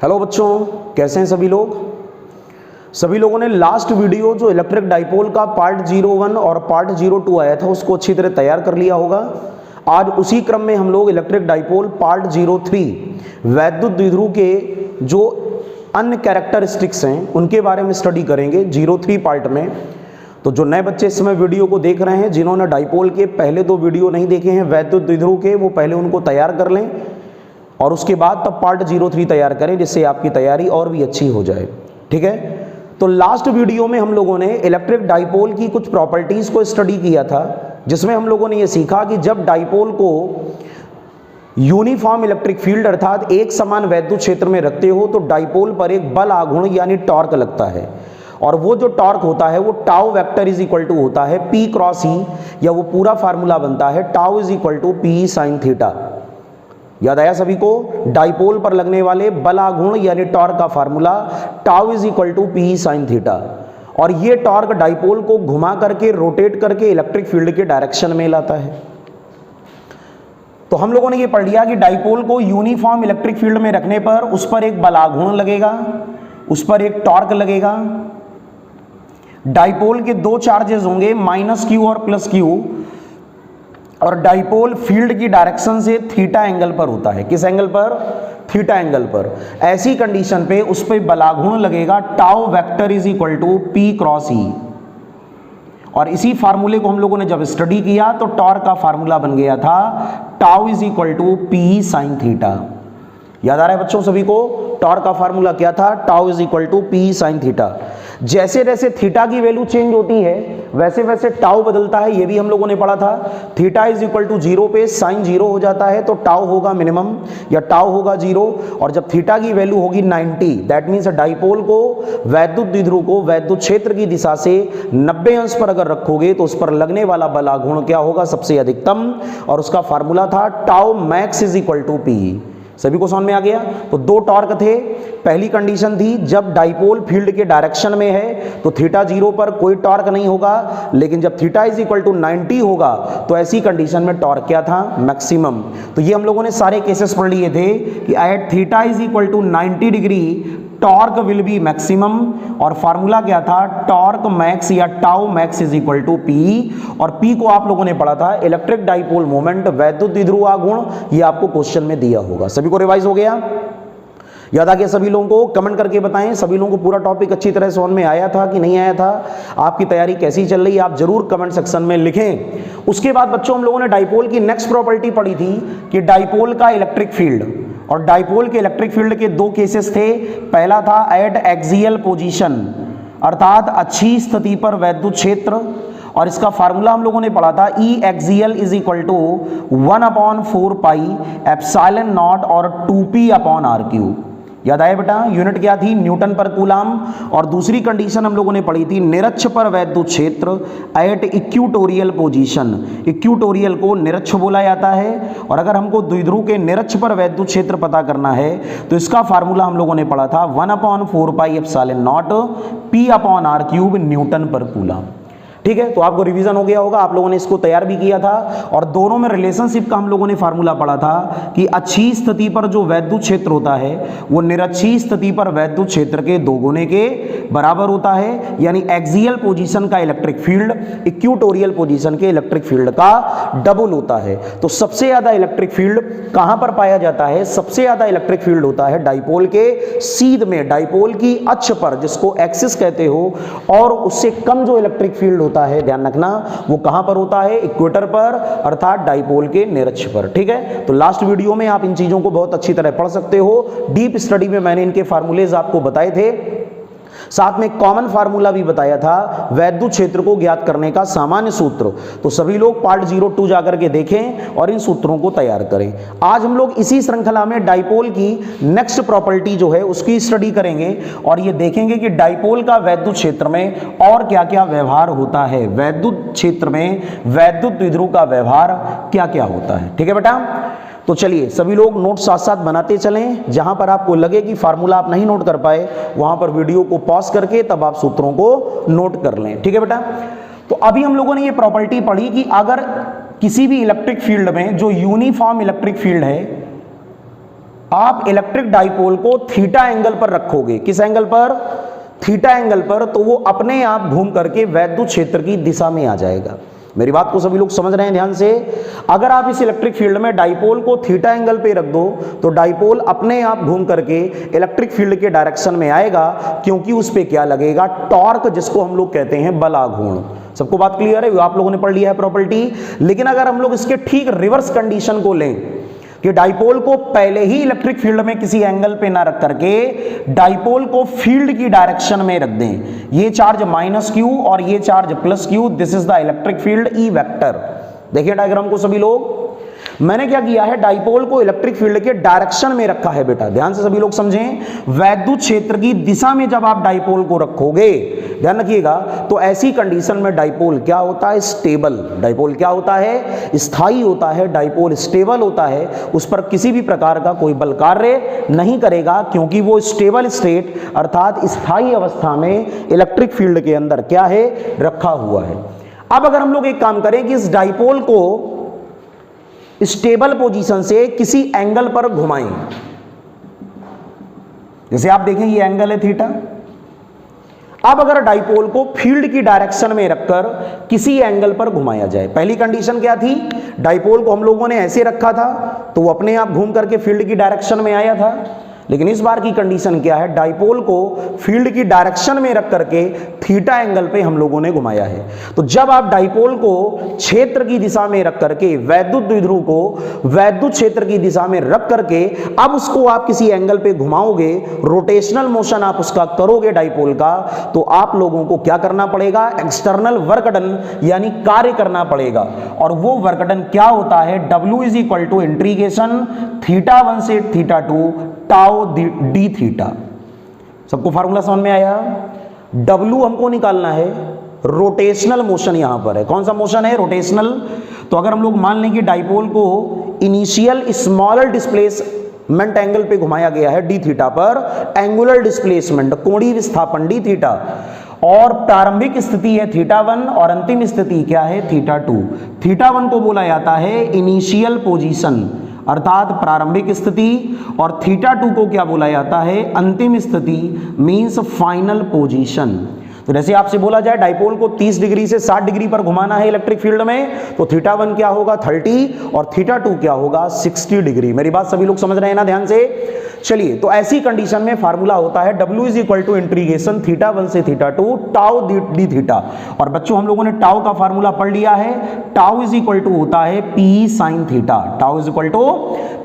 Hello बच्चों, कैसे हैं सभी लोग। सभी लोगों ने लास्ट वीडियो जो इलेक्ट्रिक डाइपोल का पार्ट 01 और पार्ट 02 आया था उसको अच्छी तरह तैयार कर लिया होगा। आज उसी क्रम में हम लोग इलेक्ट्रिक डाइपोल पार्ट 03 वैद्युत द्विध्रुव के जो अन्य कैरेक्टरिस्टिक्स हैं उनके बारे में स्टडी करेंगे 03 पार्ट में। तो जो नए बच्चे इस समय वीडियो को देख रहे हैं, जिन्होंने डाइपोल के पहले 2 वीडियो नहीं देखे हैं वैद्युत द्विध्रुव के, वो पहले उनको तैयार कर लें और उसके बाद तब पार्ट 03 तैयार करें, जिससे आपकी तैयारी और भी अच्छी हो जाए। ठीक है, तो लास्ट वीडियो में हम लोगों ने इलेक्ट्रिक डाइपोल की कुछ प्रॉपर्टीज को स्टडी किया था, जिसमें हम लोगों ने ये सीखा कि जब डाइपोल को यूनिफॉर्म इलेक्ट्रिक फील्ड अर्थात एक समान वैद्युत क्षेत्र में रखते हो तो डाइपोल पर एक बल आघूर्ण यानी टॉर्क लगता है, और वो जो टॉर्क होता है वो tau vector is equal to होता है P क्रॉस E, या वो पूरा फार्मूला बनता है tau is equal to P sine theta. याद आया सभी को। डाइपोल पर लगने वाले बल आघूर्ण यानी टॉर्क का formula tau is equal to P sine theta, और ये टॉर्क डाइपोल को घुमा करके रोटेट करके इलेक्ट्रिक फील्ड के डायरेक्शन में लाता है। तो हम लोगों ने ये पढ़ लिया कि डाइपोल को यूनिफॉर्म इलेक्ट्रिक फील्ड में रखने पर उस पर एक बल आघूर्ण लगेगा, उस पर एक टॉर्क लगेगा। डाइपोल के 2 चार्जेस होंगे -q और +q, और डाइपोल फील्ड की डायरेक्शन से थीटा एंगल पर होता है। किस एंगल पर? थीटा एंगल पर। ऐसी कंडीशन पे उस पर बलाघूर्ण लगेगा tau vector is equal to P cross E, और इसी फार्मूले को हम लोगों ने जब स्टडी किया तो टॉर्क का फार्मूला बन गया था tau is equal to P sine theta. याद आ रहा है बच्चों सभी को? टॉर्क का फार्मूला क्या था? Tau is equal to P sine theta. जैसे जैसे थीटा की वैल्यू चेंज होती है वैसे वैसे टाउ बदलता है, ये भी हम लोगों ने पढ़ा था। थीटा इज इक्वल टू 0 पे साइन 0 हो जाता है तो टाउ होगा मिनिमम या टाउ होगा 0, और जब थीटा की वैल्यू होगी 90 दैट मीन्स डाइपोल को वैद्युत द्विध्रुव को वैद्युत क्षेत्र की दिशा से 90 अंश पर अगर रखोगे तो उस पर लगने वाला बल आघूर्ण क्या होगा? सबसे अधिकतम, और उसका फार्मूला था tau max is equal to P। सभी को समझ में आ गया? तो 2 टॉर्क थे। पहली कंडीशन थी जब डाइपोल फील्ड के डायरेक्शन में है तो थीटा 0 पर कोई टॉर्क नहीं होगा, लेकिन जब थीटा इज इक्वल टू 90 होगा तो ऐसी कंडीशन में टॉर्क क्या था? मैक्सिमम। तो ये हम लोगों ने सारे केसेस पढ़ लिए थे कि at theta is equal to 90 degree torque will be maximum, और फार्मूला क्या था? टॉर्क मैक्स या tau max is equal to P, और P को आप लोगों ने पढ़ा था इलेक्ट्रिक डाइपोल मोमेंट वैद्युत द्विध्रुव आघूर्ण, ये आपको क्वेश्चन में दिया होगा। सभी को रिवाइज हो गया? याद आ गया सभी लोगों को? कमेंट करके बताएं सभी लोगों को पूरा टॉपिक अच्छी तरह समझ में आया था कि नहीं आया था, आपकी तैयारी कैसी चल रही है, आप जरूर कमेंट सेक्शन में लिखें। उसके बाद बच्चों हम लोगों ने डाइपोल की नेक्स्ट प्रॉपर्टी पढ़ी थी कि डाइपोल का इलेक्ट्रिक फील्ड, और डाइपोल के इलेक्ट्रिक फील्ड के 2 केसेस थे। पहला था एट एक्सियल पोजीशन अर्थात अच्छी स्थिति पर वैद्युत क्षेत्र, और इसका फार्मूला हम लोगों ने पढ़ा था E axial is equal to 1/4 pi epsilon naught और 2p/r³। याद आया बेटा? यूनिट क्या थी? न्यूटन पर कूलाम। और दूसरी कंडीशन हम लोगों ने पढ़ी थी निरक्ष पर वैद्युत क्षेत्र एट इक्वेटोरियल पोजीशन। इक्वेटोरियल को निरक्ष बोला जाता है, और अगर हमको द्विध्रुव के निरक्ष पर वैद्युत क्षेत्र पता करना है तो इसका फार्मूला हम लोगों ने पढ़ा था 1/4 pi epsilon not p/r³ Newton पर कूलाम। ठीक है, तो आपको रिवीजन हो गया होगा, आप लोगों ने इसको तैयार भी किया था, और दोनों में रिलेशनशिप का हम लोगों ने फार्मूला पढ़ा था कि अच्छी स्थिति पर जो वैद्युत क्षेत्र होता है वो निरक्षी स्थिति पर वैद्युत क्षेत्र के 2 गुने के बराबर होता है, यानी एक्सियल पोजीशन का इलेक्ट्रिक फील्ड इक्वेटोरियल पोजीशन के इलेक्ट्रिक फील्ड का डबल होता है। तो सबसे ज्यादा इलेक्ट्रिक फील्ड कहां पर पाया जाता है? सबसे ज्यादा इलेक्ट्रिक फील्ड होता है डाइपोल के सीध में, डाइपोल की अक्ष पर, जिसको एक्सिस कहते हो, और उससे कम जो इलेक्ट्रिक फील्ड होता है, ध्यान रखना, वो कहां पर होता है? इक्वेटर पर अर्थात डाइपोल के निरक्ष पर। ठीक है, तो लास्ट वीडियो में आप इन चीजों को बहुत अच्छी तरह पढ़ सकते हो। डीप स्टडी में मैंने इनके फार्मूलेज आपको बताए थे, साथ में कॉमन फार्मूला भी बताया था वैद्युत क्षेत्र को ज्ञात करने का सामान्य सूत्र। तो सभी लोग पार्ट 02 जाकर के देखें और इन सूत्रों को तैयार करें। आज हम लोग इसी श्रृंखला में डाइपोल की नेक्स्ट प्रॉपर्टी जो है उसकी स्टडी करेंगे, और ये देखेंगे कि डाइपोल का वैद्युत क्षेत्र में और क्या क्या व्यवहार होता है, वैद्युत क्षेत्र में वैद्युत द्विध्रुव का व्यवहार क्या क्या होता है। ठीक है बेटा? तो चलिए सभी लोग नोट साथ साथ बनाते चलें। जहां पर आपको लगे कि फार्मूला आप नहीं नोट कर पाए वहां पर वीडियो को पॉज करके तब आप सूत्रों को नोट कर लें। ठीक है बेटा? तो अभी हम लोगों ने ये प्रॉपर्टी पढ़ी कि अगर किसी भी इलेक्ट्रिक फील्ड में जो यूनिफॉर्म इलेक्ट्रिक फील्ड है आप इलेक्ट्रिक डाइपोल को थीटा एंगल पर रखोगे, किस एंगल पर? थीटा एंगल पर, तो वो अपने आप घूम करके वैद्युत क्षेत्र की दिशा में आ जाएगा। मेरी बात को सभी लोग समझ रहे हैं ध्यान से? अगर आप इस इलेक्ट्रिक फील्ड में डाइपोल को थीटा एंगल पे रख दो तो डाइपोल अपने आप घूम करके इलेक्ट्रिक फील्ड के डायरेक्शन में आएगा, क्योंकि उस पे क्या लगेगा? टॉर्क, जिसको हम लोग कहते हैं बलाघूर्ण। सबको बात क्लियर है? आप लोगों ने पढ़ लिया है प्रॉपर्टी। लेकिन अगर हम लोग इसके ठीक रिवर्स कंडीशन को लें कि डाइपोल को पहले ही इलेक्ट्रिक फील्ड में किसी एंगल पे ना रख करके डाइपोल को फील्ड की डायरेक्शन में रख दें, ये चार्ज माइनस क्यू और ये charge plus Q, this is the electric field E vector. देखिए डायग्राम को सभी लोग, मैंने क्या किया है? डाइपोल को इलेक्ट्रिक फील्ड के डायरेक्शन में रखा है बेटा, ध्यान से सभी लोग समझें। वैद्युत क्षेत्र की दिशा में जब आप डाइपोल को रखोगे, ध्यान रखिएगा, तो ऐसी कंडीशन में डाइपोल क्या होता है? स्टेबल। डाइपोल क्या होता है? स्थायी होता है। डाइपोल स्टेबल होता है, उस पर किसी भी प्रकार का कोई बल कार्य नहीं करेगा, क्योंकि वो स्टेबल स्टेट अर्थात स्थायी अवस्था में इलेक्ट्रिक फील्ड के अंदर क्या है? रखा हुआ है। अब अगर हम लोग एक काम करें कि इस डाइपोल को स्टेबल पोजीशन से किसी एंगल पर घुमाएं, जैसे आप देखें ये एंगल है थीटा। अब अगर डाइपोल को फील्ड की डायरेक्शन में रखकर किसी एंगल पर घुमाया जाए, पहली कंडीशन क्या थी? डाइपोल को हम लोगों ने ऐसे रखा था तो वो अपने आप घूम करके फील्ड की डायरेक्शन में आया था। लेकिन इस बार की कंडीशन क्या है? डाइपोल को फील्ड की डायरेक्शन में रख करके थीटा एंगल पे हम लोगों ने घुमाया है। तो जब आप डाइपोल को क्षेत्र की दिशा में रख करके, वैद्युत द्विध्रुव को वैद्युत क्षेत्र की दिशा में रख करके अब उसको आप किसी एंगल पे घुमाओगे, रोटेशनल मोशन आप उसका करोगे डाइपोल का, तो आप लोगों को क्या करना पड़ेगा? एक्सटर्नल वर्क डन यानी कार्य करना पड़ेगा। और वो वर्क डन क्या होता है? W is equal to integration theta 1 से थीटा 2 टाउ डी थीटा। सबको फार्मूला समझ में आया? W हमको निकालना है, रोटेशनल मोशन यहां पर है। कौन सा मोशन है? रोटेशनल। तो अगर हम लोग मान लें कि डाइपोल को इनिशियल स्मॉलर डिस्प्लेसमेंट एंगल पे घुमाया गया है डी थीटा पर, एंगुलर डिस्प्लेसमेंट कोणीय विस्थापन डी थीटा, और प्रारंभिक स्थिति है थीटा 1 और अंतिम स्थिति क्या है? थीटा 2। थीटा 1 को बोला जाता है इनिशियल पोजीशन अर्थात प्रारंभिक स्थिति, और थीटा 2 को क्या बोला जाता है? अंतिम स्थिति मींस फाइनल पोजीशन। तो जैसे आपसे बोला जाए डाइपोल को 30 डिग्री से 60 डिग्री पर घुमाना है इलेक्ट्रिक फील्ड में, तो थीटा 1 क्या होगा? 30 और थीटा 2 क्या होगा? 60 डिग्री। मेरी बात सभी लोग समझ रहे हैं ना ध्यान से? चलिए, तो ऐसी कंडीशन में फार्मूला होता है W is equal to integration theta 1 से थीटा 2 टाउ डी थीटा। और बच्चों हम लोगों ने टाउ का फार्मूला पढ़ लिया है। टाउ इज इक्वल टू होता है P sine theta. Tau is equal to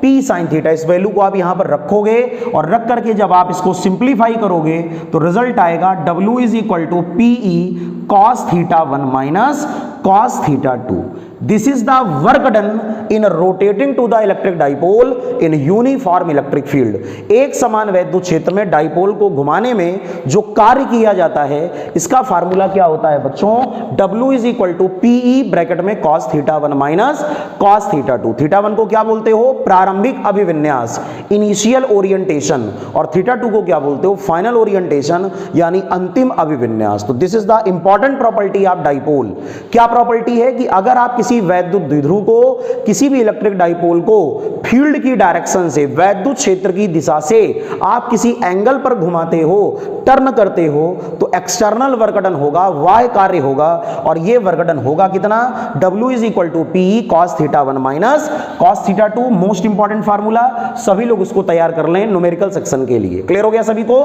P sine theta. इस वैल्यू को आप यहां पर रखोगे और रख करके जब आप इसको सिंप्लीफाई करोगे तो रिजल्ट आएगा W is equal to PE cos theta 1 minus cos theta 2। This is the work done in rotating to the electric dipole in uniform electric field। एक समान वैद्युत क्षेत्र में डाइपोल को घुमाने में जो कार्य किया जाता है, इसका फार्मूला क्या होता है बच्चों? W is equal to PE bracket में cos theta 1 minus cos theta 2। Theta 1 को क्या बोलते हो? प्रारंभिक अभिविन्यास, इनिशियल ओरिएंटेशन, और थीटा 2 को क्या बोलते हो? फाइनल ओरिएंटेशन यानी अंतिम अभिविन्यास। तो this is the important property of dipole. क्या प्रॉपर्टी है कि अगर आप किसी वैद्युत द्विध्रुव को, किसी भी इलेक्ट्रिक डाइपोल को फील्ड की डायरेक्शन से, वैद्युत क्षेत्र की दिशा से आप किसी एंगल पर घुमाते हो, टर्न करते हो, तो एक्सटर्नल वर्क डन होगा, वाय कार्य होगा, और ये वर्क डन होगा कितना? W is equal to PE cos theta 1 minus cos theta 2। Most important formula, सभी लोग उसको तैयार कर लें न्यूमेरिकल सेक्शन के लिए। क्लियर हो गया सभी को?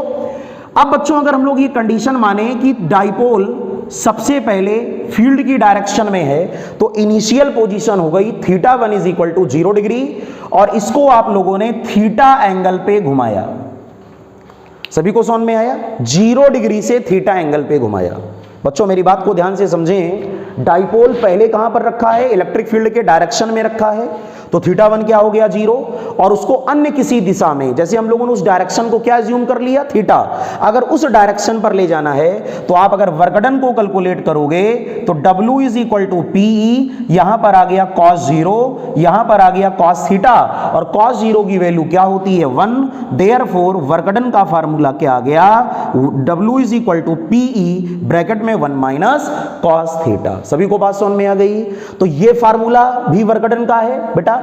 अब बच्चों अगर हम लोग ये कंडीशन माने कि डाइपोल सबसे पहले फील्ड की डायरेक्शन में है, तो इनिशियल पोजीशन हो गई theta 1 is equal to 0 degree, और इसको आप लोगों ने थीटा एंगल पे घुमाया। सभी को समझ में आया? 0 डिग्री से थीटा एंगल पे घुमाया। बच्चों मेरी बात को ध्यान से समझें। डाइपोल पहले कहां पर रखा है? इलेक्ट्रिक फील्ड के डायरेक्शन में रखा है, तो थीटा 1 क्या हो गया? 0। और उसको अन्य किसी दिशा में, जैसे हम लोगों ने उस डायरेक्शन को क्या ज्यूम कर लिया? थीटा। अगर उस डायरेक्शन पर ले जाना है तो आप अगर वर्क डन को कैलकुलेट करोगे तो W is equal to PE, यहां पर आ गया cos 0, यहां पर आ गया cos थीटा, और cos 0 की वैल्यू क्या होती है? 1। देयरफॉर वर्क डन का फार्मूला क्या आ गया? W is equal to PE bracket में 1 माइनस cos थीटा। सभी को बात समझ में आ गई? तो ये फार्मूला भी वर्क डन का है बेटा।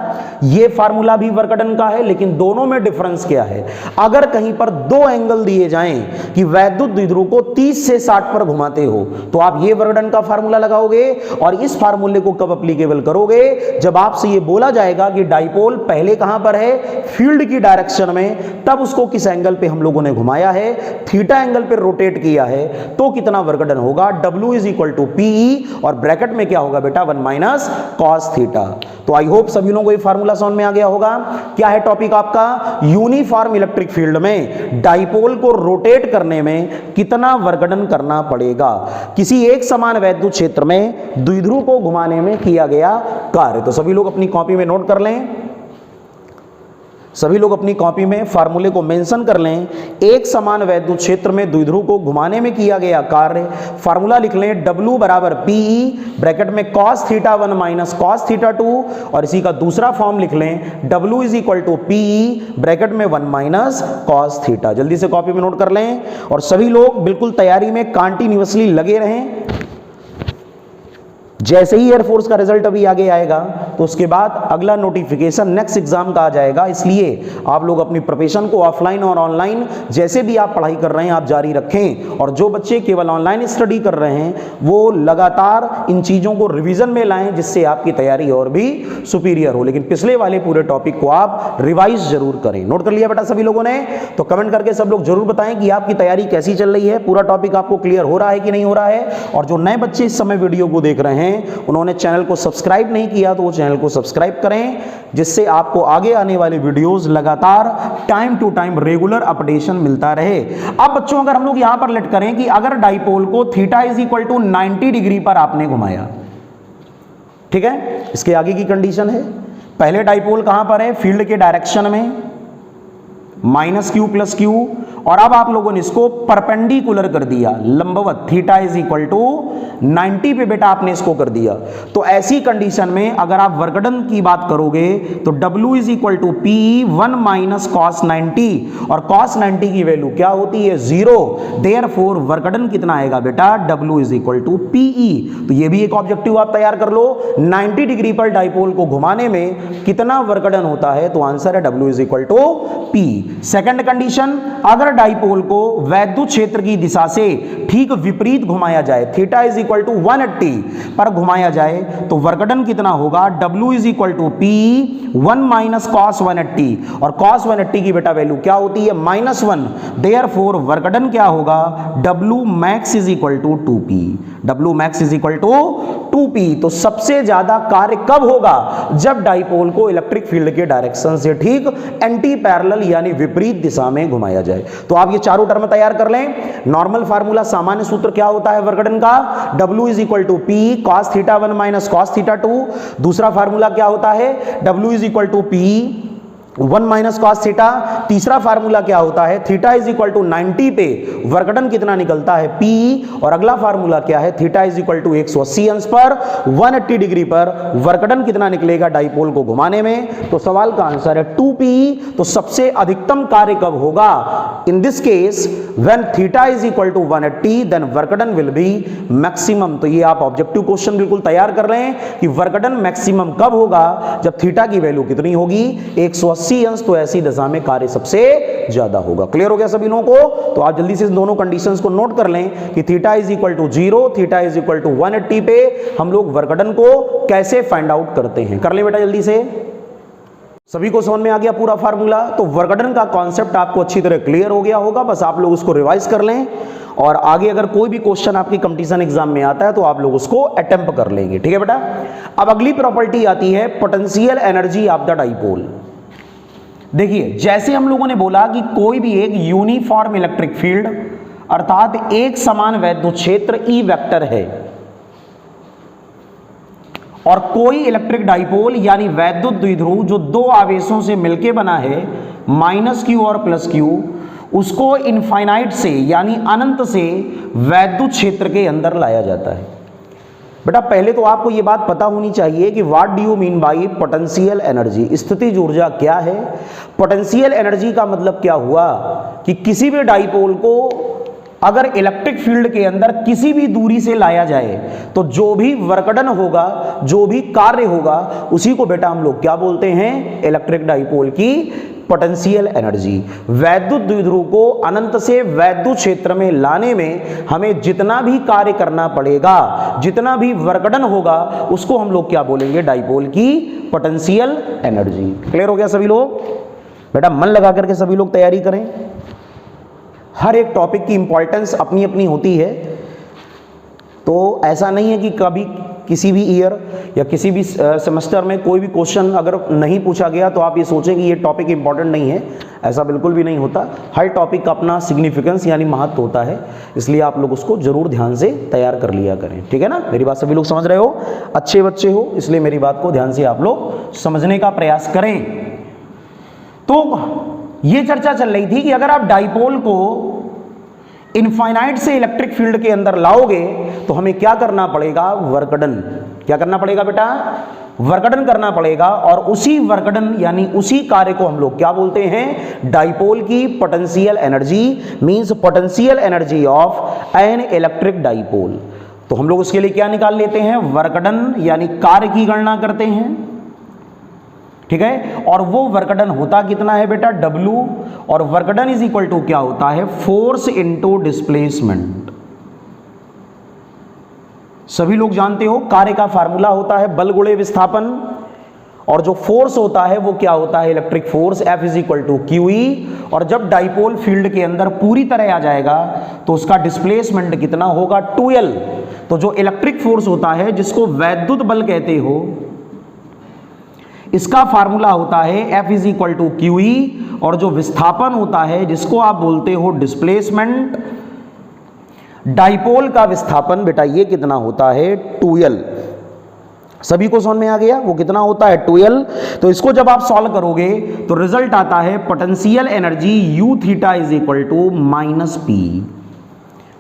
ये फार्मूला भी वर्कडन का है, लेकिन दोनों में डिफरेंस क्या है? अगर कहीं पर दो एंगल दिए जाएं कि वैद्युत द्विध्रुव को 30 से 60 पर घुमाते हो, तो आप ये वर्कडन का फार्मूला लगाओगे और इस फार्मूले को कब एप्लीकेबल करोगे? जब आपसे ये बोला जाएगा कि डाइपोल पहले कहां पर है? फील्ड की डायरेक्शन में, तब उसको किस एंगल पे हम लोगों ने घुमाया है? थीटा एंगल पे रोटेट किया है, तो कितना वर्कडन होगा? W is equal to PE, और ब्रैकेट में क्या होगा बेटा? 1 माइनस कॉस थीटा। तो आई होप सभी लोगों को ये फार्मूला समझ में आ गया होगा। क्या है टॉपिक आपका? यूनिफॉर्म इलेक्ट्रिक फील्ड में डाइपोल को रोटेट करने में कितना वर्कडन करना पड़ेगा, किसी एक समान वैद्युत क्षेत्र में द्विध्रुव को घुमाने में किया गया कार्य। तो सभी लोग अपनी कॉपी में नोट कर लें, सभी लोग अपनी कॉपी में फार्मूले को मेंशन कर लें। एक समान वैद्युत क्षेत्र में द्विध्रुव को घुमाने में किया गया कार्य, फार्मूला लिख लें W बराबर PE, ब्रैकेट में cos theta 1 minus cos theta 2, और इसी का दूसरा फॉर्म लिख लें W is equal to PE, bracket में 1 माइनस cos थीटा। जल्दी से कॉपी में नोट कर लें और सभी लोग बिल्कुल तैयारी में कंटिन्यूअसली लगे रहें। जैसे ही एयरफोर्स का रिजल्ट अभी आगे आएगा तो उसके बाद अगला नोटिफिकेशन नेक्स्ट एग्जाम का आ जाएगा, इसलिए आप लोग अपनी प्रिपरेशन को ऑफलाइन और ऑनलाइन जैसे भी आप पढ़ाई कर रहे हैं आप जारी रखें, और जो बच्चे केवल ऑनलाइन स्टडी कर रहे हैं वो लगातार इन चीज़ों को रिवीजन में लाएं, जिससे आपकी तैयारी और भी सुपीरियर हो। लेकिन पिछले वाले पूरे टॉपिक को आप रिवाइज जरूर करें। नोट कर लिया बेटा सभी लोगों ने? तो कमेंट करके सब लोग जरूर बताएं कि आपकी तैयारी कैसी चल रही है, पूरा टॉपिक आपको क्लियर हो रहा है कि नहीं हो रहा है। और जो नए बच्चे इस समय वीडियो को देख रहे हैं उन्होंने चैनल को सब्सक्राइब नहीं किया तो वो चैनल को सब्सक्राइब करें, जिससे आपको आगे आने वाले वीडियोस लगातार time to time regular updation मिलता रहे। अब बच्चों अगर हम लोग यहां पर लेट करें कि अगर डाइपोल को theta is equal to 90 degree पर आपने घुमाया, ठीक है, इसके आगे की कंडीशन है, पहले डाइपोल कहां पर है? फील्ड के डायरेक्शन में, माइनस क्यू प्लस क्यू, और अब आप लोगों ने इसको परपेंडिकुलर कर दिया, लंबवत, थीटा इज इक्वल टू 90 पे बेटा आपने इसको कर दिया। तो ऐसी कंडीशन में अगर आप वर्कडन की बात करोगे तो W is equal to PE 1 minus cos 90, और cos 90 की वैल्यू क्या होती है? 0। देयरफॉर वर्कडन कितना आएगा बेटा? W is equal to PE। तो ये भी एक ऑब्जेक्टिव आप तैयार कर लो, 90 डिग्री पर डाइपोल को घुमाने में कितना वर्कडन होता है? तो आंसर है W is equal to P। Second condition, अगर डाइपोल को वैद्युत क्षेत्र की दिशा से ठीक विपरीत घुमाया जाए, थीटा इज इक्वल टू 180 पर घुमाया जाए, तो वर्कडन कितना होगा? W is equal to PE 1 minus cos 180, और cos 180 की बेटा वैल्यू क्या होती है? -1। देयरफॉर वर्कडन क्या होगा? W max is equal to 2P। W max is equal to 2P। तो सबसे ज्यादा कार्य कब होगा? जब डाइपोल को इलेक्ट्रिक फील्ड के डायरेक्शन से ठीक एंटी पैरेलल यानी विपरीत दिशा में घुमाया जाए। तो आप ये चारों टर्म तैयार कर लें। नॉर्मल फार्मूला, सामान्य सूत्र क्या होता है वर्कडन का? W is equal to P cos theta 1 minus cos theta 2। दूसरा फार्मूला क्या होता है? W is equal to P 1 minus cos theta. तीसरा फार्मूला क्या होता है? थीटा इज इक्वल टू 90 पे वर्कडन कितना निकलता है? PE। और अगला फार्मूला क्या है? थीटा इज इक्वल टू 180 अंश पर 180 डिग्री पर वर्कडन कितना निकलेगा डाइपोल को घुमाने में? तो सवाल का आंसर है 2PE। तो सबसे अधिकतम कार्य कब होगा? In this case when theta is equal to 180 then work done will be maximum. तो ये आप ऑब्जेक्टिव क्वेश्चन बिल्कुल तैयार कर रहे हैं कि वर्कडन मैक्सिमम कब होगा? जब थीटा की वैल्यू कितनी होगी? 180 अंश। तो ऐसी दशा में कार्य सबसे ज्यादा होगा। क्लियर हो गया सभी लोगों को? तो आप जल्दी से इन दोनों कंडीशंस को नोट कर लें कि theta is equal to 0, theta is equal to 180 पे हम लोग वर्कडन को कैसे फाइंड आउट करते हैं। कर ले बेटा जल्दी से। सभी को समझ में आ गया पूरा फार्मूला? तो वर्कडन का कॉन्सेप्ट आपको अच्छी तरह क्लियर हो गया होगा, बस आप लोग उसको रिवाइज कर लें, और आगे अगर कोई भी क्वेश्चन आपकी कंपटीशन एग्जाम में आता है तो आप लोग उसको अटेम्प्ट कर लेंगे। ठीक है बेटा? अब अगली प्रॉपर्टी आती है potential energy of the dipole. देखिए, जैसे हम लोगों ने बोला कि कोई भी एक यूनिफॉर्म इलेक्ट्रिक फील्ड अर्थात एक समान वैद्युत क्षेत्र E वेक्टर है, और कोई इलेक्ट्रिक डाइपोल यानी वैद्युत द्विध्रुव जो दो आवेशों से मिलकर बना है, -Q और +Q, उसको इनफाइनाइट से यानी अनंत से वैद्युत क्षेत्र के अंदर लाया जाता है। बेटा पहले तो आपको ये बात पता होनी चाहिए कि what do you mean by potential energy. स्थितिज ऊर्जा क्या है? पोटेंशियल एनर्जी का मतलब क्या हुआ कि किसी भी डाइपोल को अगर इलेक्ट्रिक फील्ड के अंदर किसी भी दूरी से लाया जाए तो जो भी वर्कडन होगा, जो भी कार्य होगा, उसी को बेटा हम लोग क्या बोलते हैं? इलेक्ट्रिक डाइपोल की पोटेंशियल एनर्जी। वैद्युत द्विध्रुव को अनंत से वैद्युत क्षेत्र में लाने में हमें जितना भी कार्य करना पड़ेगा, जितना भी वर्कडन होगा, उसको हम लोग क्या बोलेंगे? डाइपोल की पोटेंशियल एनर्जी। क्लियर हो गया सभी लोग? बेटा मन लगा करके सभी लोग तैयारी करें। हर एक टॉपिक की इंपॉर्टेंस अपनी अपनी होती है, तो ऐसा नहीं है कि कभी किसी भी ईयर या किसी भी सेमेस्टर में कोई भी क्वेश्चन अगर नहीं पूछा गया तो आप ये सोचें कि ये टॉपिक इंपॉर्टेंट नहीं है। ऐसा बिल्कुल भी नहीं होता। हर टॉपिक का अपना सिग्निफिकेंस यानी महत्व होता है, इसलिए आप लोग उसको जरूर ध्यान से तैयार कर लिया करें। ठीक है ना? मेरी बात सभी लोग समझ रहे हो? अच्छे बच्चे हो, इसलिए मेरी बात को ध्यान से आप लोग समझने का प्रयास करें। तो ये चर्चा चल रही थी कि अगर आप डाइपोल को इनफाइनाइट से इलेक्ट्रिक फील्ड के अंदर लाओगे तो हमें क्या करना पड़ेगा? वर्कडन। क्या करना पड़ेगा बेटा? वर्कडन करना पड़ेगा, और उसी वर्कडन यानी उसी कार्य को हम लोग क्या बोलते हैं? डाइपोल की potential energy, means potential energy of an electric dipole. तो हम लोग उसके लिए क्या निकाल लेते हैं? वर्कडन यानी कार्य की गणना करते हैं। ठीक है? और वो वर्कडन होता कितना है बेटा? W, और वर्कडन इज इक्वल टू क्या होता है? Force into displacement. सभी लोग जानते हो कार्य का फार्मूला होता है बल गुणे विस्थापन, और जो फोर्स होता है वो क्या होता है? Electric force F is equal to QE। और जब डाइपोल फील्ड के अंदर पूरी तरह आ जाएगा तो उसका डिस्प्लेसमेंट कितना होगा? 2L। तो जो इलेक्ट्रिक फोर्स होता है जिसको वैद्युत बल कहते हो, इसका फार्मूला होता है F is equal to QE, और जो विस्थापन होता है जिसको आप बोलते हो डिस्प्लेसमेंट, डाइपोल का विस्थापन बेटा ये कितना होता है? 2L। सभी को समझ में आ गया? वो कितना होता है? 2L। तो इसको जब आप सॉल्व करोगे तो रिजल्ट आता है potential energy U theta is equal to minus P।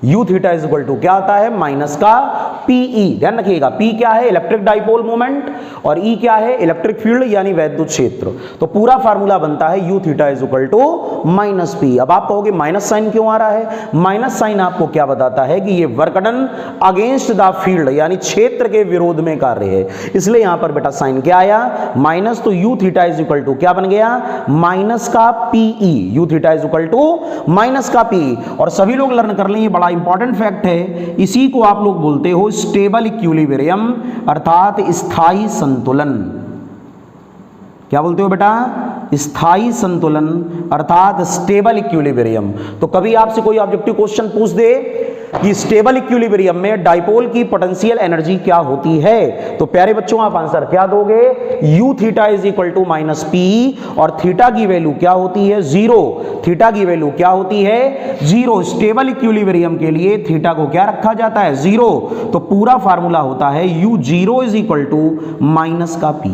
U theta is equal to क्या आता है? माइनस का PE। ध्यान रखिएगा, P क्या है? इलेक्ट्रिक डाइपोल मोमेंट, और E क्या है? इलेक्ट्रिक फील्ड यानी वैद्युत क्षेत्र। तो पूरा फार्मूला बनता है U theta is equal to minus P। अब आप कहोगे माइनस साइन क्यों आ रहा है? माइनस साइन आपको क्या बताता है कि ये वर्कडन अगेंस्ट द फील्ड यानी क्षेत्र के विरोध में कार्य है, इसलिए यहां पर बेटा साइन क्या आया? माइनस। तो U theta is equal to क्या बन गया? माइनस का PE। U theta is equal to minus का PE। और सभी लोग लर्न कर लें, ये बड़ा इंपॉर्टेंट फैक्ट है, इसी को आप लोग बोलते हो स्टेबल इक्विलिब्रियम, अर्थात स्थायी संतुलन। क्या बोलते हो बेटा? स्थायी संतुलन अर्थात स्टेबल इक्विलिब्रियम। तो कभी आपसे कोई ऑब्जेक्टिव क्वेश्चन पूछ दे कि स्टेबल इक्विलिब्रियम में डाइपोल की पोटेंशियल एनर्जी क्या होती है, तो प्यारे बच्चों आप आंसर क्या दोगे? U theta is equal to minus P, और थीटा की वैल्यू क्या होती है? 0। थीटा की वैल्यू क्या होती है? 0। स्टेबल इक्विलिब्रियम के लिए थीटा को क्या रखा जाता है? 0। तो पूरा फार्मूला होता है U0 is equal to minus का P।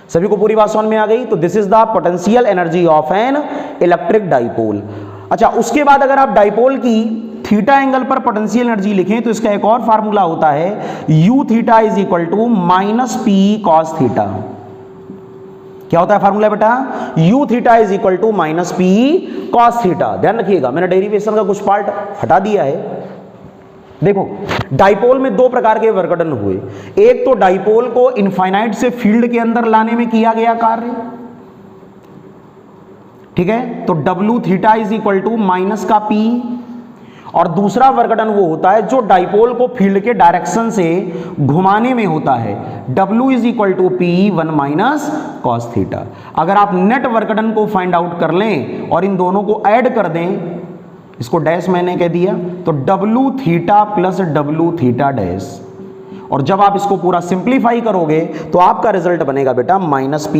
सभी को पूरी बात समझ में आ गई? तो this is the potential energy of an electric dipole. अच्छा, उसके बाद अगर आप डाइपोल की थीटा एंगल पर पोटेंशियल एनर्जी लिखें तो इसका एक और फार्मूला होता है U theta is equal to minus P cos theta. क्या होता है फार्मूला बेटा? U theta is equal to minus P cos theta. ध्यान रखिएगा, मैंने डेरिवेशन का कुछ पार्ट हटा दिया है। देखो, डाइपोल में दो प्रकार के वर्कडन हुए। एक तो डाइपोल को इनफाइनाइट से फील्ड के अंदर लाने में किया गया कार्य, ठीक है, तो W theta is equal to minus का P। और दूसरा वर्कडन वो होता है जो डाइपोल को फील्ड के डायरेक्शन से घुमाने में होता है, W is equal to P1 minus cos theta. अगर आप नेट वर्कडन को फाइंड आउट कर लें और इन दोनों को ऐड कर दें, इसको डैश मैंने कह दिया, तो W theta plus W theta dash, और जब आप इसको पूरा सिंप्लीफाई करोगे तो आपका रिजल्ट बनेगा बेटा माइनस P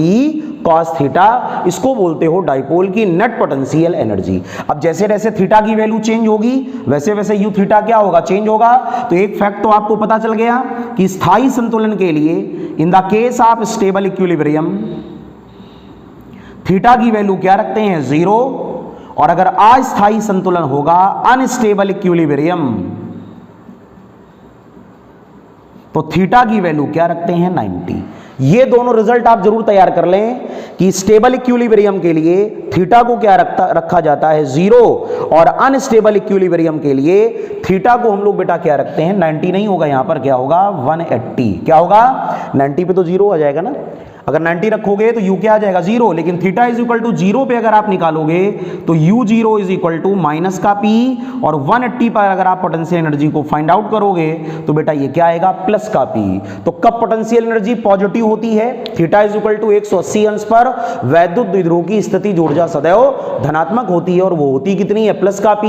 कॉस थीटा। इसको बोलते हो डाइपोल की नेट पोटेंशियल एनर्जी। अब जैसे जैसे थीटा की वैल्यू चेंज होगी वैसे वैसे U थीटा क्या होगा? चेंज होगा। तो एक फैक्ट तो आपको पता चल गया कि स्थायी संतुलन के लिए in the case of stable equilibrium theta की वैल्यू क्या रखते हैं? 0। और अगर अस्थायी संतुलन होगा, अनस्टेबल इक्विलिब्रियम, तो थीटा की वैल्यू क्या रखते हैं? 90। ये दोनों रिजल्ट आप जरूर तैयार कर लें कि स्टेबल इक्विलिब्रियम के लिए थीटा को क्या रखा जाता है 0, और अनस्टेबल इक्विलिब्रियम के लिए थीटा को हम लोग बेटा क्या रखते हैं 90 नहीं होगा, यहां पर क्या होगा 180। क्या होगा 90 पे तो 0 आ जाएगा ना, अगर 90 रखोगे तो u क्या आ जाएगा 0, लेकिन थीटा इज इक्वल टू 0 पे अगर आप निकालोगे तो u0 is equal to minus का p, और 180 पर अगर आप पोटेंशियल एनर्जी को फाइंड आउट करोगे तो बेटा ये क्या आएगा प्लस का p। तो कब पोटेंशियल एनर्जी पॉजिटिव होती है, थीटा इज इक्वल टू 180 अंश पर वैद्युत द्विध्रुव की स्थितिज ऊर्जा सदैव धनात्मक होती है, और वो होती कितनी है प्लस का p।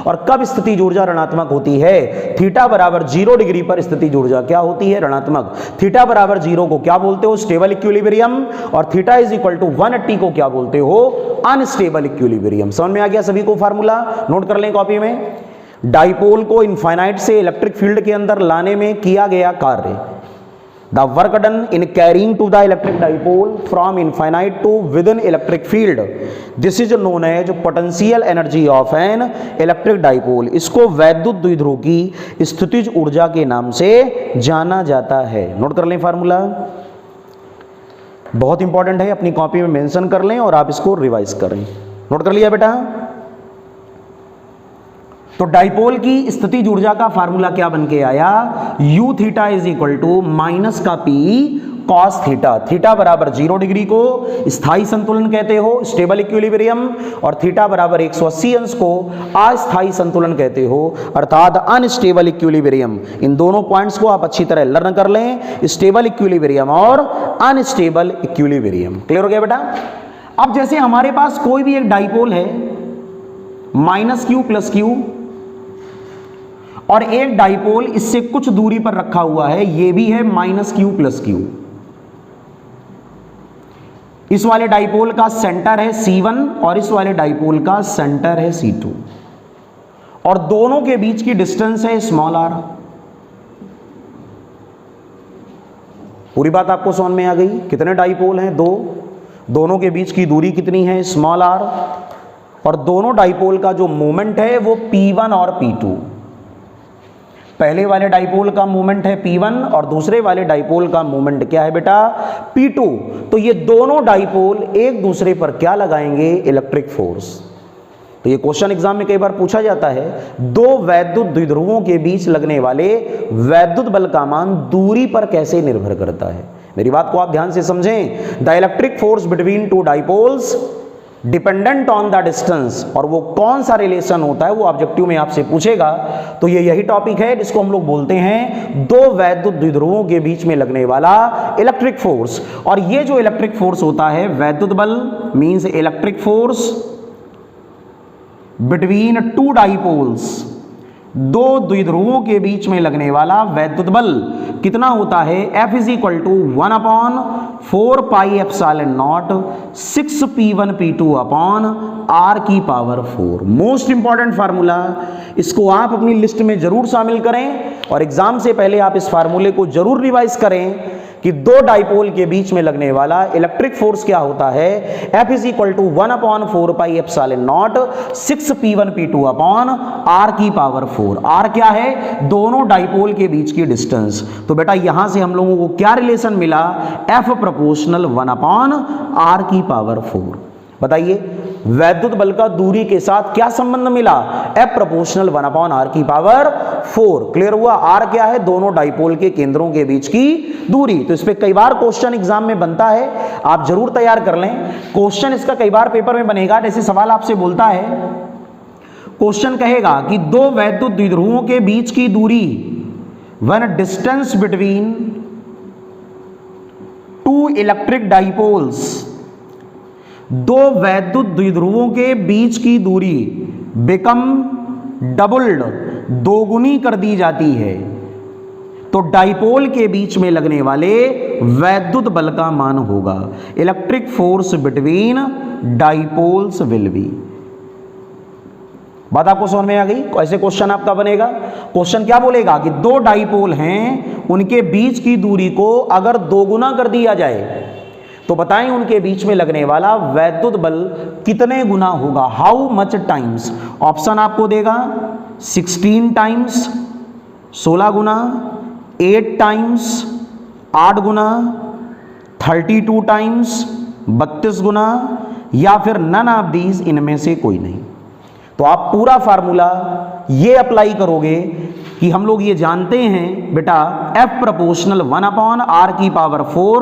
और कब स्थितिज ऊर्जा ऋणात्मक होती है, थीटा बराबर 0 डिग्री पर स्थितिज ऊर्जा क्या होती है ऋणात्मक। थीटा बराबर 0 को क्या बोलते हो स्टेबल इक्विलिब्रियम, और थीटा इज इक्वल टू 180 को क्या बोलते हो अनस्टेबल इक्विलिब्रियम। समझ में आ गया सभी को फार्मूला, नोट कर लें कॉपी में। डाइपोल को इनफाइनाइट से इलेक्ट्रिक फील्ड के अंदर लाने में किया गया कार्य, the work done in carrying to the electric dipole from infinite to within electric field, this is known as potential energy of an electric dipole. इसको वैद्युत द्विध्रुव की स्थितिज ऊर्जा के नाम से जाना जाता है। नोट कर लें फार्मूला, बहुत इंपॉर्टेंट है, अपनी कॉपी में मेंशन कर लें और आप इसको रिवाइज करें। नोट कर लिया बेटा। तो डाइपोल की स्थितिज ऊर्जा का फार्मूला क्या बन के आया, u theta is equal to minus का p कॉस थीटा। थीटा बराबर 0 डिग्री को स्थायी संतुलन कहते हो स्टेबल इक्विलिब्रियम, और थीटा बराबर 180 अंश को अस्थायी संतुलन कहते हो अर्थात अनस्टेबल इक्विलिब्रियम। इन दोनों पॉइंट्स को आप अच्छी तरह लर्न कर लें, स्टेबल इक्विलिब्रियम और अनस्टेबल इक्विलिब्रियम। क्लियर हो गया बेटा। अब जैसे हमारे पास कोई भी एक डाइपोल है माइनस क्यू प्लस क्यू, और एक डाइपोल इससे कुछ दूरी पर रखा हुआ है, ये भी है माइनस क्यू प्लस क्यू। इस वाले डाइपोल का सेंटर है C1 और इस वाले डाइपोल का सेंटर है C2, और दोनों के बीच की डिस्टेंस है स्मॉल r। पूरी बात आपको समझ में आ गई। कितने डाइपोल हैं, 2, दोनों के बीच की दूरी कितनी है स्मॉल r, और दोनों डाइपोल का जो मोमेंट है वो P1 और P2। पहले वाले डाइपोल का मोमेंट है P1 और दूसरे वाले डाइपोल का मोमेंट क्या है बेटा P2। तो ये दोनों डाइपोल एक दूसरे पर क्या लगाएंगे इलेक्ट्रिक फोर्स। तो ये क्वेश्चन एग्जाम में कई बार पूछा जाता है, दो वैद्युत द्विध्रुवों के बीच लगने वाले वैद्युत बल का मान दूरी पर कैसे निर्भर करता है। मेरी बात को आप ध्यान से समझें। The electric force between two dipoles dependent on the distance, और वो कौन सा रिलेशन होता है वो ऑब्जेक्टिव में आपसे पूछेगा। तो ये यही टॉपिक है जिसको हम लोग बोलते हैं दो वैद्युत द्विध्रुवों के बीच में लगने वाला इलेक्ट्रिक फोर्स। और ये जो इलेक्ट्रिक फोर्स होता है वैद्युत बल means electric force between two dipoles, दो द्विध्रुवों के बीच में लगने वाला वैद्युत बल कितना होता है F is equal to 1/4 pi epsilon naught 6p1p2 upon r की पावर 4। मोस्ट इंपॉर्टेंट फार्मूला, इसको आप अपनी लिस्ट में जरूर शामिल करें और एग्जाम से पहले आप इस फार्मूले को जरूर रिवाइज करें कि दो डाइपोल के बीच में लगने वाला इलेक्ट्रिक फोर्स क्या होता है। F is equal to 1/4 pi epsilon naught 6p1p2 upon r की पावर 4। r क्या है, दोनों डाइपोल के बीच की डिस्टेंस। तो बेटा यहां से हम लोगों को क्या रिलेशन मिला, F प्रोपोर्शनल 1/r की पावर 4। बताइए वैद्युत बल का दूरी के साथ क्या संबंध मिला, F प्रोपोर्शनल 1/r की पावर 4। क्लियर हुआ। r क्या है, दोनों डाइपोल के केंद्रों के बीच की दूरी। तो इस पे कई बार क्वेश्चन एग्जाम में बनता है, आप जरूर तैयार कर लें। क्वेश्चन इसका कई बार पेपर में बनेगा। जैसे सवाल आपसे बोलता है, क्वेश्चन कहेगा कि दो वैद्युत द्विध्रुवों के बीच की दूरी, one distance between two electric dipoles, दो वैद्युत द्विध्रुवों के बीच की दूरी बिकम डबल्ड, दोगुनी कर दी जाती है, तो डाइपोल के बीच में लगने वाले वैद्युत बल का मान होगा electric force between dipoles will be. बात आपको समझ में आ गई। ऐसे क्वेश्चन आपका बनेगा। क्वेश्चन क्या बोलेगा कि दो डाइपोल हैं, उनके बीच की दूरी को अगर दोगुना कर दिया जाए तो बताएं उनके बीच में लगने वाला वैद्युत बल कितने गुना होगा, हाउ मच टाइम्स। ऑप्शन आपको देगा 16 टाइम्स 16 गुना, 8 टाइम्स 8 गुना, 32 टाइम्स 32 गुना, या फिर नन ऑफ दीज, इनमें से कोई नहीं। तो आप पूरा फार्मूला ये अप्लाई करोगे कि हम लोग ये जानते हैं बेटा F प्रोपोर्शनल 1 अपॉन R की पावर 4,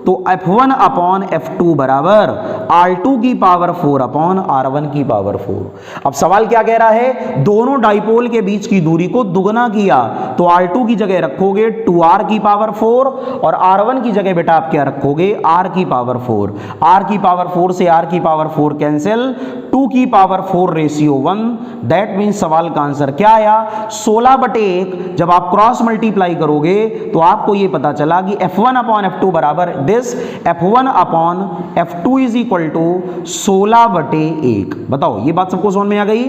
तो F1 अपॉन F2 बराबर R2 की पावर 4 अपॉन R1 की पावर 4। अब सवाल क्या कह रहा है, दोनों डाइपोल के बीच की दूरी को दुगना किया, तो R2 की जगह रखोगे 2R की पावर 4 और R1 की जगह बेटा आप क्या रखोगे, R की पावर 4। R की पावर 4 से R की पावर 4 कैंसिल, 2 की पावर 4 रेशियो 1, दैट मीन्स सवाल का आंसर क्या आया, 16/1। जब आप क्रॉस मल्टीप्लाई करोगे तो आपको ये पता चला कि F1 अपॉन F2 बराबर this, F1 upon F2 is equal to 16/1। बताओ ये बात सबको समझ में आ गई।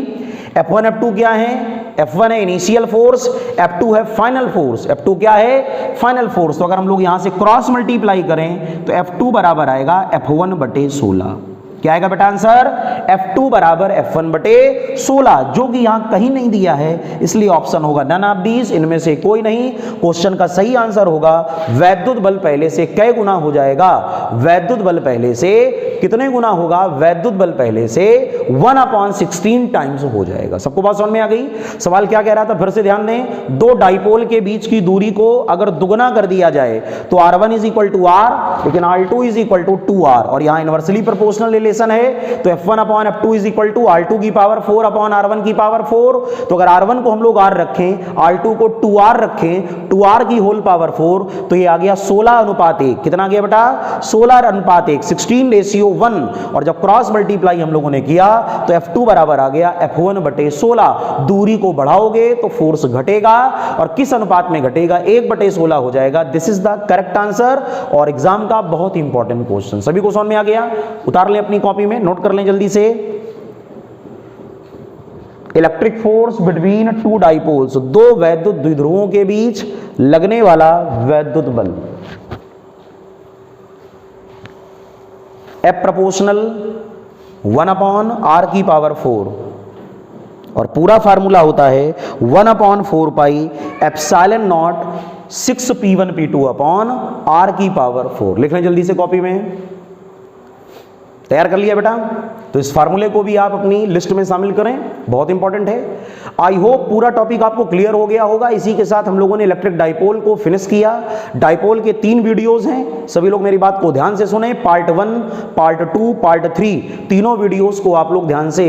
F1 F2 क्या है, F1 है इनिशियल फोर्स, F2 है फाइनल फोर्स। F2 क्या है, फाइनल फोर्स। तो अगर हम लोग यहां से क्रॉस मल्टीप्लाई करें तो F2 बराबर आएगा F1/16। क्या आएगा बेटा आंसर, F2 बराबर F1/16, जो कि यहां कहीं नहीं दिया है, इसलिए ऑप्शन होगा नन ऑफ दीज, इनमें से कोई नहीं। क्वेश्चन का सही आंसर होगा वैद्युत बल पहले से कै गुना हो जाएगा, वैद्युत बल पहले से कितने गुना होगा, वैद्युत बल पहले से 1/16 टाइम्स हो जाएगा। सबको बात समझ में आ गई। सवाल क्या कह रहा था, फिर से ध्यान दें, दो डाइपोल के बीच की दूरी को अगर दुगना कर दिया जाए तो R1 is equal to R, लेकिन R2 is equal to 2R, और यहां इनवर्सली प्रोपोर्शनल रिलेशन है, तो F1 upon F2 is equal to R2 की पावर 4 अपॉन R1 की पावर 4। तो अगर R1 को हम लोग R रखें, R2 को 2R रखें, 2R की होल पावर 4, तो ये आ गया 16:1। कितना आ गया बेटा, 16:1, 16:1। और जब क्रॉस मल्टीप्लाई हम लोगों ने किया तो F2 बराबर आ गया F1/16। दूरी को बढ़ाओगे तो फोर्स घटेगा, और किस अनुपात में घटेगा, 1/16 हो जाएगा। This is the correct answer, और एग्जाम का बहुत इंपॉर्टेंट क्वेश्चन। सभी को समझ में आ गया, उतार लें अपनी कॉपी में, नोट कर लें जल्दी से। Electric force between two dipoles, दो वैद्युत द्विध्रुवों के बीच लगने वाला वैद्युत बल, F प्रोपोर्शनल 1 अपॉन R की पावर 4, और पूरा फार्मूला होता है 1/4 pi epsilon naught 6p1p2 upon R की पावर 4। लिख लें जल्दी से कॉपी में, तैयार कर लिया बेटा। तो इस फार्मूले को भी आप अपनी लिस्ट में शामिल करें, बहुत इंपॉर्टेंट है। आई होप पूरा टॉपिक आपको क्लियर हो गया होगा। इसी के साथ हम लोगों ने इलेक्ट्रिक डाइपोल को फिनिश किया। डाइपोल के 3 वीडियोस हैं, सभी लोग मेरी बात को ध्यान से सुने। पार्ट 1, पार्ट 2, पार्ट 3, तीनों वीडियोस को आप लोग ध्यान से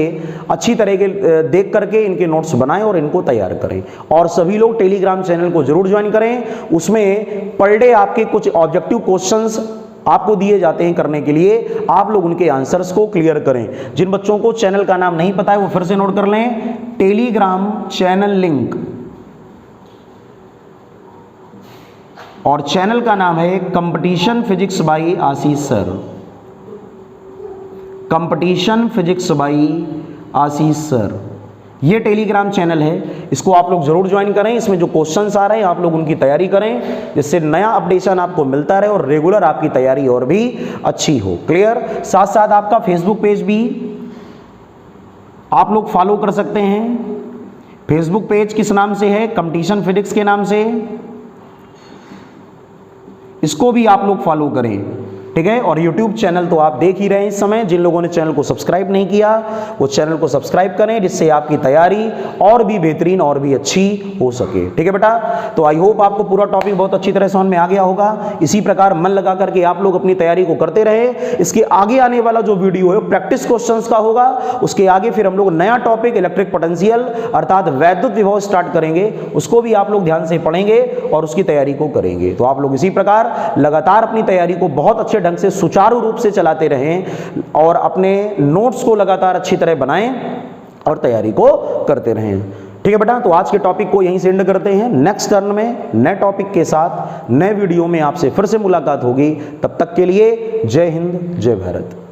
अच्छी तरह के देख करके इनके नोट्स बनाएं और इनको तैयार करें। और सभी लोग टेलीग्राम चैनल को जरूर ज्वाइन करें, उसमें पर डे आपके कुछ ऑब्जेक्टिव क्वेश्चंस आपको दिए जाते हैं करने के लिए, आप लोग उनके आंसर्स को क्लियर करें। जिन बच्चों को चैनल का नाम नहीं पता है वो फिर से नोट कर लें, टेलीग्राम चैनल लिंक, और चैनल का नाम है कंपटीशन फिजिक्स बाय आशीष सर, कंपटीशन फिजिक्स बाय आशीष सर, ये टेलीग्राम चैनल है। इसको आप लोग जरूर ज्वाइन करें। इसमें जो क्वेश्चंस आ रहे हैं आप लोग उनकी तैयारी करें, जिससे नया अपडेशन आपको मिलता रहे और रेगुलर आपकी तैयारी और भी अच्छी हो। क्लियर। साथ साथ आपका फेसबुक पेज भी आप लोग फॉलो कर सकते हैं। फेसबुक पेज किस नाम से है, कंपटीशन फिजिक्स के नाम से, इसको भी आप लोग फॉलो करें, ठीक है। और YouTube चैनल तो आप देख ही रहे हैं इस समय। जिन लोगों ने चैनल को सब्सक्राइब नहीं किया वो चैनल को सब्सक्राइब करें, जिससे आपकी तैयारी और भी बेहतरीन और भी अच्छी हो सके, ठीक है बेटा। तो आई होप आपको पूरा टॉपिक बहुत अच्छी तरह समझ में आ गया होगा। इसी प्रकार मन लगा करके आप लोग अपनी तैयारी को करते रहे। इसके आगे आने वाला जो वीडियो है प्रैक्टिस क्वेश्चंस का होगा। उसके आगे फिर हम लोग नया टॉपिक इलेक्ट्रिक पोटेंशियल अर्थात वैद्युत विभव स्टार्ट करेंगे, उसको भी आप लोग ध्यान से पढ़ेंगे और उसकी तैयारी को करेंगे। तो आप लोग इसी प्रकार लगातार अपनी तैयारी को बहुत अच्छे ढंग से सुचारू रूप से चलाते रहें और अपने नोट्स को लगातार अच्छी तरह बनाएं और तैयारी को करते रहें, ठीक है बेटा। तो आज के टॉपिक को यहीं से एंड करते हैं। नेक्स्ट टर्न में नए टॉपिक के साथ नए वीडियो में आपसे फिर से मुलाकात होगी। तब तक के लिए जय हिंद, जय भारत।